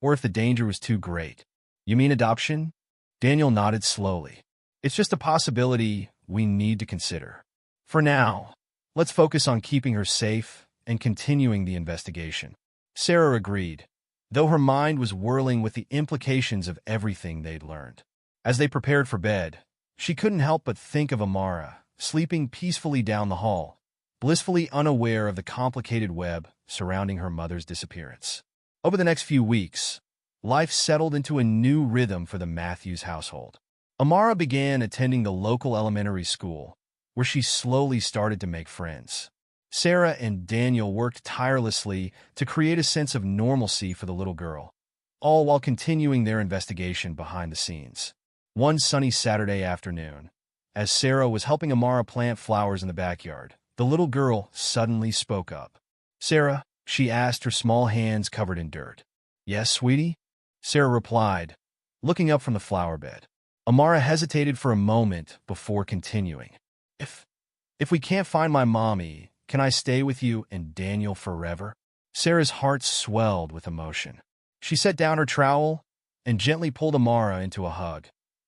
or if the danger was too great. You mean adoption? Daniel nodded slowly. It's just a possibility we need to consider. For now, let's focus on keeping her safe and continuing the investigation. Sarah agreed, though her mind was whirling with the implications of everything they'd learned. As they prepared for bed, she couldn't help but think of Amara, sleeping peacefully down the hall, blissfully unaware of the complicated web surrounding her mother's disappearance. Over the next few weeks, life settled into a new rhythm for the Matthews household. Amara began attending the local elementary school, where she slowly started to make friends. Sarah and Daniel worked tirelessly to create a sense of normalcy for the little girl, all while continuing their investigation behind the scenes. One sunny Saturday afternoon, as Sarah was helping Amara plant flowers in the backyard, the little girl suddenly spoke up. Sarah, she asked, her small hands covered in dirt. Yes, sweetie? Sarah replied, looking up from the flower bed. Amara hesitated for a moment before continuing. If we can't find my mommy, can I stay with you and Daniel forever? Sarah's heart swelled with emotion. She set down her trowel and gently pulled Amara into a hug,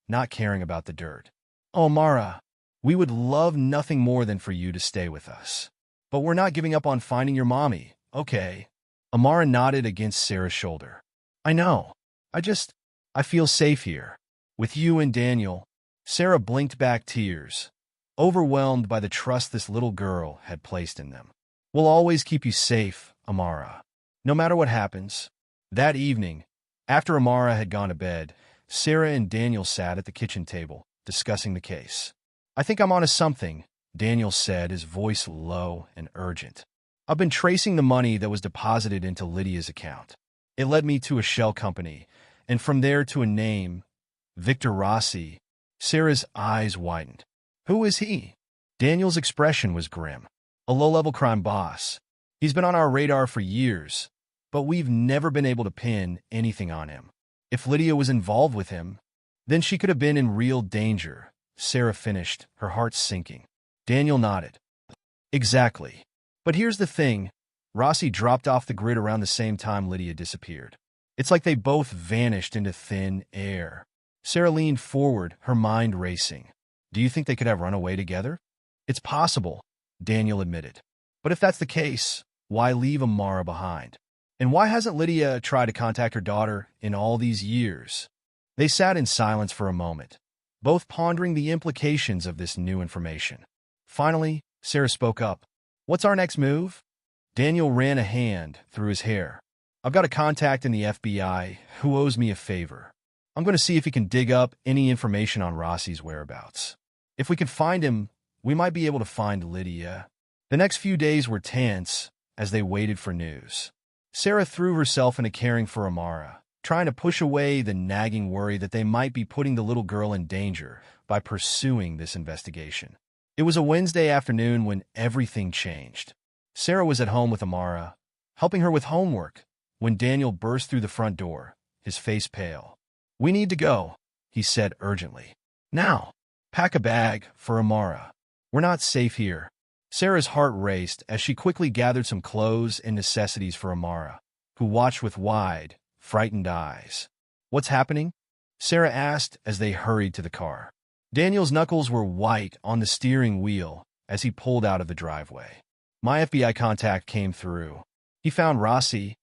not caring about the dirt. Oh, Amara, we would love nothing more than for you to stay with us. But we're not giving up on finding your mommy, okay? Amara nodded against Sarah's shoulder. I know. I feel safe here. With you and Daniel. Sarah blinked back tears, overwhelmed by the trust this little girl had placed in them. We'll always keep you safe, Amara, no matter what happens. That evening, after Amara had gone to bed, Sarah and Daniel sat at the kitchen table, discussing the case. I think I'm onto something, Daniel said, his voice low and urgent. I've been tracing the money that was deposited into Lydia's account. It led me to a shell company, and from there to a name, Victor Rossi. Sarah's eyes widened. Who is he? Daniel's expression was grim. A low-level crime boss. He's been on our radar for years, but we've never been able to pin anything on him. If Lydia was involved with him, then she could have been in real danger, Sarah finished, her heart sinking. Daniel nodded. Exactly. But here's the thing. Rossi dropped off the grid around the same time Lydia disappeared. It's like they both vanished into thin air. Sarah leaned forward, her mind racing. Do you think they could have run away together? It's possible, Daniel admitted. But if that's the case, why leave Amara behind? And why hasn't Lydia tried to contact her daughter in all these years? They sat in silence for a moment, both pondering the implications of this new information. Finally, Sarah spoke up. What's our next move? Daniel ran a hand through his hair. I've got a contact in the FBI who owes me a favor. I'm going to see if he can dig up any information on Rossi's whereabouts. If we can find him, we might be able to find Lydia." The next few days were tense as they waited for news. Sarah threw herself into caring for Amara, trying to push away the nagging worry that they might be putting the little girl in danger by pursuing this investigation. It was a Wednesday afternoon when everything changed. Sarah was at home with Amara, helping her with homework, when Daniel burst through the front door, his face pale. "We need to go," he said urgently. "Now, pack a bag for Amara. We're not safe here." Sarah's heart raced as she quickly gathered some clothes and necessities for Amara, who watched with wide, frightened eyes. "What's happening?" Sarah asked as they hurried to the car. Daniel's knuckles were white on the steering wheel as he pulled out of the driveway. "My FBI contact came through. He found Rossi,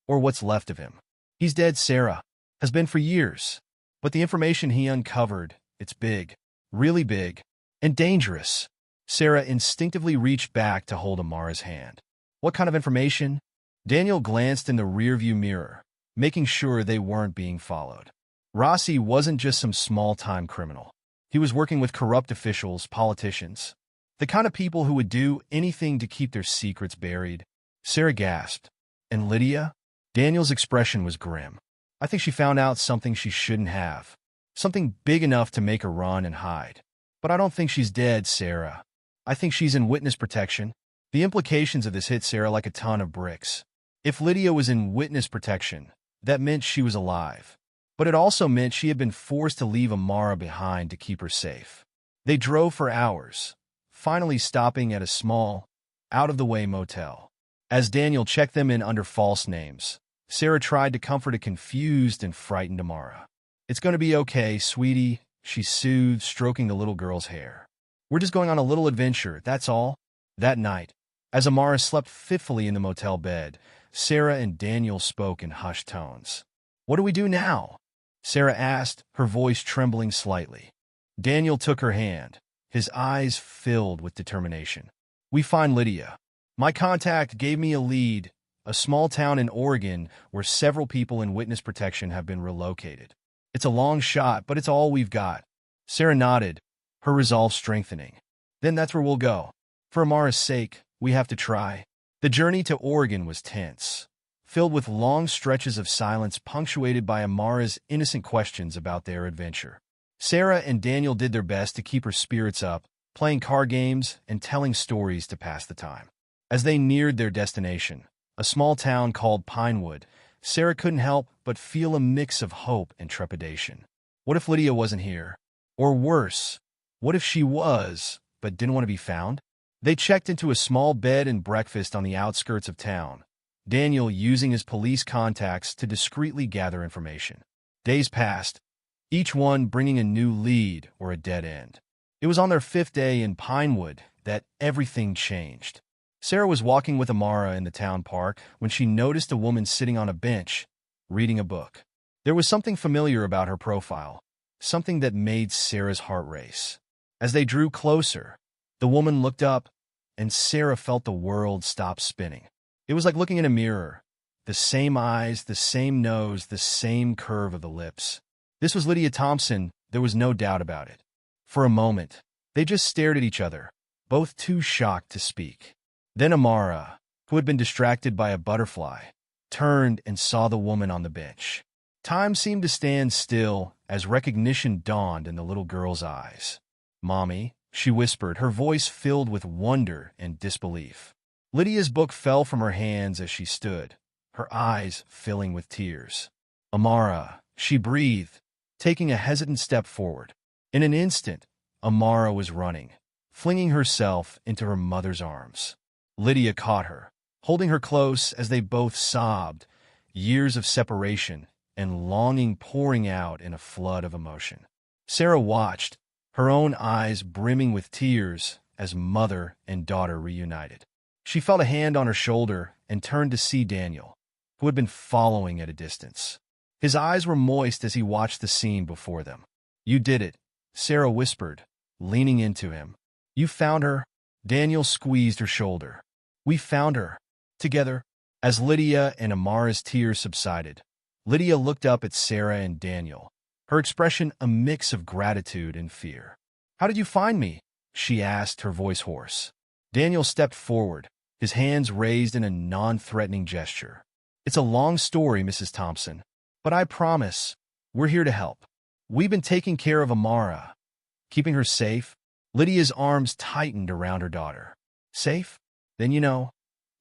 or what's left of him. He's dead, Sarah. Has been for years. But the information he uncovered, it's big, really big, and dangerous." Sarah instinctively reached back to hold Amara's hand. "What kind of information?" Daniel glanced in the rearview mirror, making sure they weren't being followed. Rossi wasn't just some small-time criminal. He was working with corrupt officials, politicians, the kind of people who would do anything to keep their secrets buried. Sarah gasped. "And Lydia?" Daniel's expression was grim. "I think she found out something she shouldn't have. Something big enough to make her run and hide. But I don't think she's dead, Sarah. I think she's in witness protection." The implications of this hit Sarah like a ton of bricks. If Lydia was in witness protection, that meant she was alive. But it also meant she had been forced to leave Amara behind to keep her safe. They drove for hours, finally stopping at a small, out-of-the-way motel. As Daniel checked them in under false names, Sarah tried to comfort a confused and frightened Amara. "It's going to be okay, sweetie," she soothed, stroking the little girl's hair. "We're just going on a little adventure, that's all." That night, as Amara slept fitfully in the motel bed, Sarah and Daniel spoke in hushed tones. "What do we do now?" Sarah asked, her voice trembling slightly. Daniel took her hand, his eyes filled with determination. "We find Lydia. My contact gave me a lead, a small town in Oregon where several people in witness protection have been relocated. It's a long shot, but it's all we've got." Sarah nodded, her resolve strengthening. "Then that's where we'll go. For Amara's sake, we have to try." The journey to Oregon was tense, filled with long stretches of silence punctuated by Amara's innocent questions about their adventure. Sarah and Daniel did their best to keep her spirits up, playing card games and telling stories to pass the time. As they neared their destination, a small town called Pinewood, Sarah couldn't help but feel a mix of hope and trepidation. What if Lydia wasn't here? Or worse, what if she was, but didn't want to be found? They checked into a small bed and breakfast on the outskirts of town, Daniel using his police contacts to discreetly gather information. Days passed, each one bringing a new lead or a dead end. It was on their 5th day in Pinewood that everything changed. Sarah was walking with Amara in the town park when she noticed a woman sitting on a bench, reading a book. There was something familiar about her profile, something that made Sarah's heart race. As they drew closer, the woman looked up, and Sarah felt the world stop spinning. It was like looking in a mirror. The same eyes, the same nose, the same curve of the lips. This was Lydia Thompson, there was no doubt about it. For a moment, they just stared at each other, both too shocked to speak. Then Amara, who had been distracted by a butterfly, turned and saw the woman on the bench. Time seemed to stand still as recognition dawned in the little girl's eyes. "Mommy," she whispered, her voice filled with wonder and disbelief. Lydia's book fell from her hands as she stood, her eyes filling with tears. "Amara," she breathed, taking a hesitant step forward. In an instant, Amara was running, flinging herself into her mother's arms. Lydia caught her, holding her close as they both sobbed, years of separation and longing pouring out in a flood of emotion. Sarah watched, her own eyes brimming with tears as mother and daughter reunited. She felt a hand on her shoulder and turned to see Daniel, who had been following at a distance. His eyes were moist as he watched the scene before them. "You did it," Sarah whispered, leaning into him. "You found her?" Daniel squeezed her shoulder. "We found her. Together." As Lydia and Amara's tears subsided, Lydia looked up at Sarah and Daniel, her expression a mix of gratitude and fear. "How did you find me?" she asked, her voice hoarse. Daniel stepped forward, his hands raised in a non-threatening gesture. "It's a long story, Mrs. Thompson, but I promise, we're here to help. We've been taking care of Amara, keeping her safe." Lydia's arms tightened around her daughter. "Safe? Then you know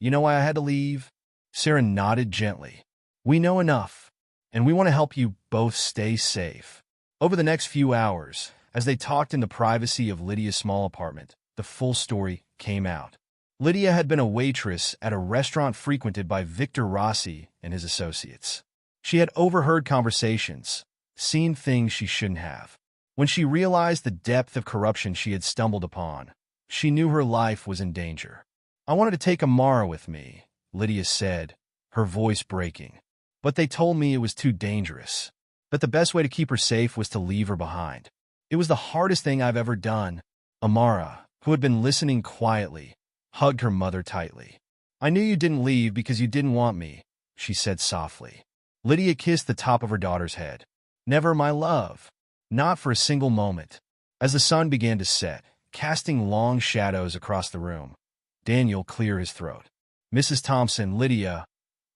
why I had to leave?" Sarah nodded gently. "We know enough, and we want to help you both stay safe." Over the next few hours, as they talked in the privacy of Lydia's small apartment, the full story came out. Lydia had been a waitress at a restaurant frequented by Victor Rossi and his associates. She had overheard conversations, seen things she shouldn't have. When she realized the depth of corruption she had stumbled upon, she knew her life was in danger. "I wanted to take Amara with me," Lydia said, her voice breaking. "But they told me it was too dangerous, that the best way to keep her safe was to leave her behind. It was the hardest thing I've ever done." Amara, who had been listening quietly, hugged her mother tightly. "I knew you didn't leave because you didn't want me," she said softly. Lydia kissed the top of her daughter's head. "Never, my love. Not for a single moment." As the sun began to set, casting long shadows across the room, Daniel cleared his throat. "Mrs. Thompson, Lydia,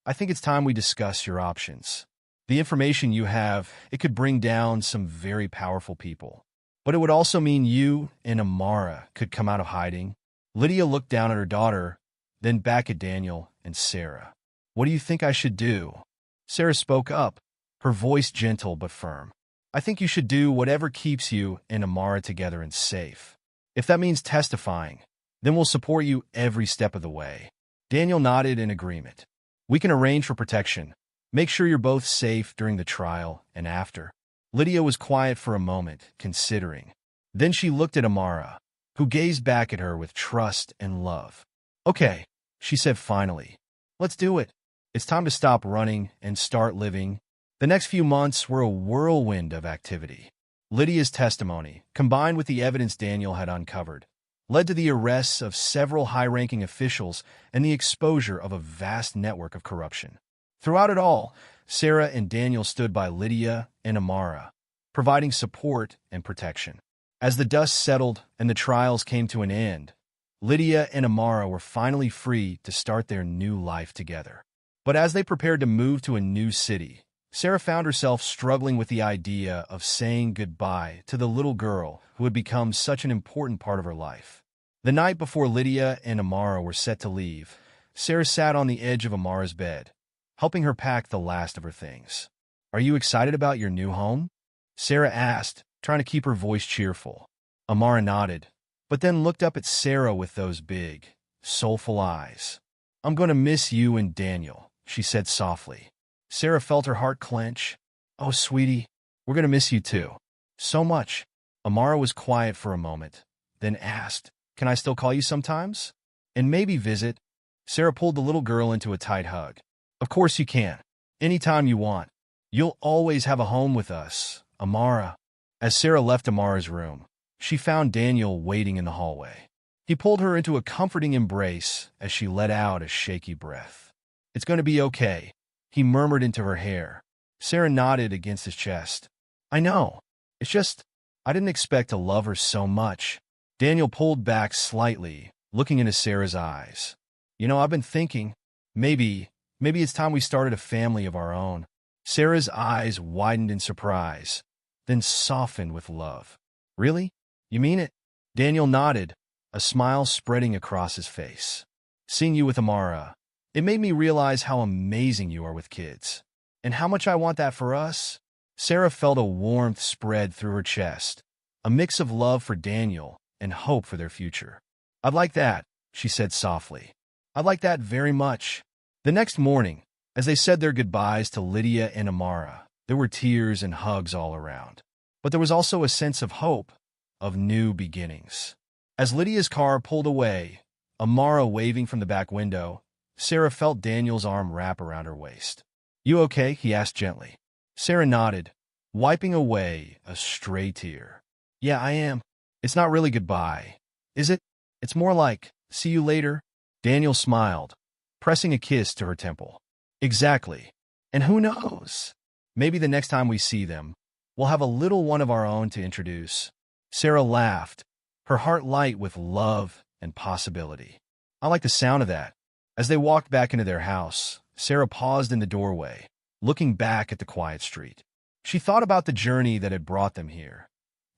I think it's time we discuss your options. The information you have, it could bring down some very powerful people. But it would also mean you and Amara could come out of hiding." Lydia looked down at her daughter, then back at Daniel and Sarah. "What do you think I should do?" Sarah spoke up, her voice gentle but firm. "I think you should do whatever keeps you and Amara together and safe. If that means testifying, then we'll support you every step of the way." Daniel nodded in agreement. "We can arrange for protection. Make sure you're both safe during the trial and after." Lydia was quiet for a moment, considering. Then she looked at Amara, who gazed back at her with trust and love. "Okay," she said finally. "Let's do it. It's time to stop running and start living." The next few months were a whirlwind of activity. Lydia's testimony, combined with the evidence Daniel had uncovered, led to the arrests of several high-ranking officials and the exposure of a vast network of corruption. Throughout it all, Sarah and Daniel stood by Lydia and Amara, providing support and protection. As the dust settled and the trials came to an end, Lydia and Amara were finally free to start their new life together. But as they prepared to move to a new city, Sarah found herself struggling with the idea of saying goodbye to the little girl who had become such an important part of her life. The night before Lydia and Amara were set to leave, Sarah sat on the edge of Amara's bed, helping her pack the last of her things. "Are you excited about your new home?" Sarah asked, trying to keep her voice cheerful. Amara nodded, but then looked up at Sarah with those big, soulful eyes. "I'm going to miss you and Daniel," she said softly. Sarah felt her heart clench. "Oh, sweetie, we're going to miss you too. So much." Amara was quiet for a moment, then asked, "Can I still call you sometimes? And maybe visit?" Sarah pulled the little girl into a tight hug. "Of course you can. Anytime you want. You'll always have a home with us, Amara." As Sarah left Amara's room, she found Daniel waiting in the hallway. He pulled her into a comforting embrace as she let out a shaky breath. "It's going to be okay," he murmured into her hair. Sarah nodded against his chest. "I know. It's just, I didn't expect to love her so much." Daniel pulled back slightly, looking into Sarah's eyes. I've been thinking, maybe it's time we started a family of our own." Sarah's eyes widened in surprise, then softened with love. "Really? You mean it?" Daniel nodded, a smile spreading across his face. "Seeing you with Amara, it made me realize how amazing you are with kids, and how much I want that for us." Sarah felt a warmth spread through her chest, a mix of love for Daniel and hope for their future. "I'd like that," she said softly. "I'd like that very much." The next morning, as they said their goodbyes to Lydia and Amara, there were tears and hugs all around. But there was also a sense of hope, of new beginnings. As Lydia's car pulled away, Amara waving from the back window, Sarah felt Daniel's arm wrap around her waist. "You okay?" he asked gently. Sarah nodded, wiping away a stray tear. "Yeah, I am. It's not really goodbye, is it? It's more like, see you later." Daniel smiled, pressing a kiss to her temple. Exactly. And who knows? Maybe the next time we see them, we'll have a little one of our own to introduce. Sarah laughed, her heart light with love and possibility. I like the sound of that. As they walked back into their house, Sarah paused in the doorway, looking back at the quiet street. She thought about the journey that had brought them here,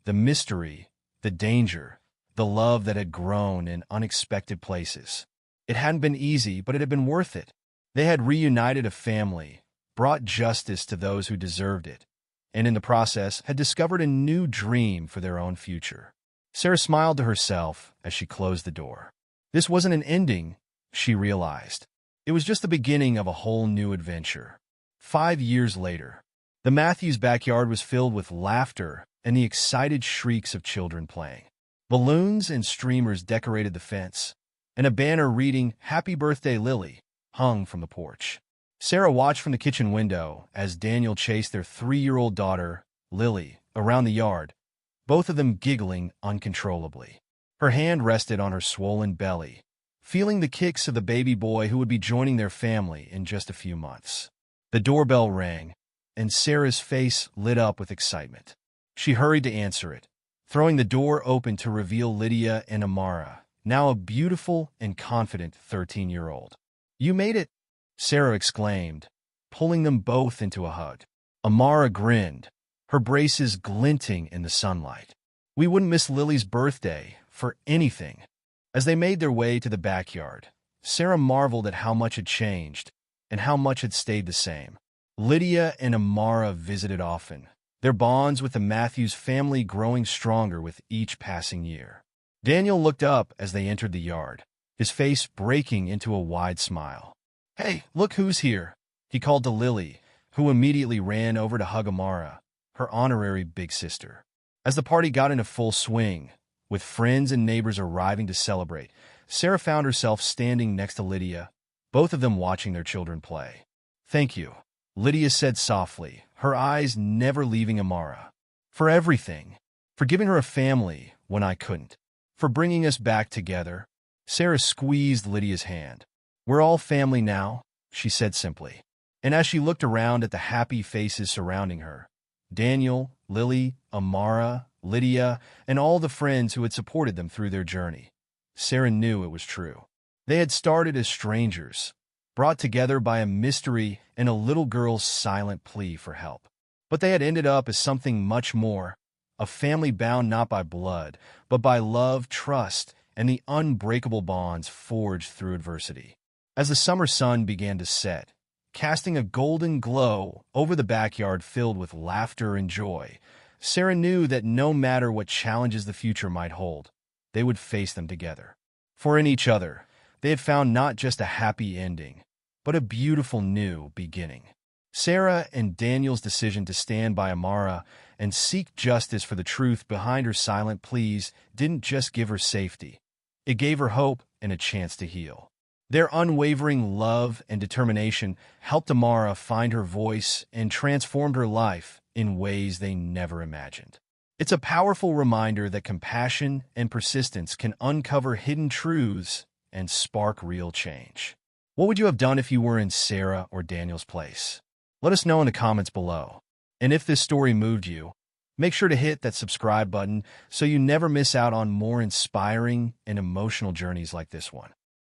the mystery, the danger, the love that had grown in unexpected places. It hadn't been easy, but it had been worth it. They had reunited a family, brought justice to those who deserved it, and in the process had discovered a new dream for their own future. Sarah smiled to herself as she closed the door. This wasn't an ending, she realized. It was just the beginning of a whole new adventure. 5 years later, the Matthews backyard was filled with laughter and the excited shrieks of children playing. Balloons and streamers decorated the fence, and a banner reading "Happy Birthday, Lily" hung from the porch. Sarah watched from the kitchen window as Daniel chased their 3-year-old daughter, Lily, around the yard, both of them giggling uncontrollably. Her hand rested on her swollen belly, feeling the kicks of the baby boy who would be joining their family in just a few months. The doorbell rang, and Sarah's face lit up with excitement. She hurried to answer it, throwing the door open to reveal Lydia and Amara, now a beautiful and confident 13-year-old. "You made it," Sarah exclaimed, pulling them both into a hug. Amara grinned, her braces glinting in the sunlight. "We wouldn't miss Lily's birthday for anything." As they made their way to the backyard, Sarah marveled at how much had changed and how much had stayed the same. Lydia and Amara visited often, their bonds with the Matthews family growing stronger with each passing year. Daniel looked up as they entered the yard, his face breaking into a wide smile. "Hey, look who's here," he called to Lily, who immediately ran over to hug Amara, her honorary big sister. As the party got into full swing, with friends and neighbors arriving to celebrate, Sarah found herself standing next to Lydia, both of them watching their children play. "Thank you," Lydia said softly, her eyes never leaving Amara. "For everything. For giving her a family when I couldn't. For bringing us back together." Sarah squeezed Lydia's hand. "We're all family now," she said simply. And as she looked around at the happy faces surrounding her, Daniel, Lily, Amara, Lydia, and all the friends who had supported them through their journey, Sarah knew it was true. They had started as strangers, brought together by a mystery and a little girl's silent plea for help. But they had ended up as something much more, a family bound not by blood, but by love, trust, and the unbreakable bonds forged through adversity. As the summer sun began to set, casting a golden glow over the backyard filled with laughter and joy, Sarah knew that no matter what challenges the future might hold, they would face them together. For in each other, they had found not just a happy ending, but a beautiful new beginning. Sarah and Daniel's decision to stand by Amara and seek justice for the truth behind her silent pleas didn't just give her safety. It gave her hope and a chance to heal. Their unwavering love and determination helped Amara find her voice and transformed her life in ways they never imagined. It's a powerful reminder that compassion and persistence can uncover hidden truths and spark real change. What would you have done if you were in Sarah or Daniel's place? Let us know in the comments below. And if this story moved you, make sure to hit that subscribe button so you never miss out on more inspiring and emotional journeys like this one.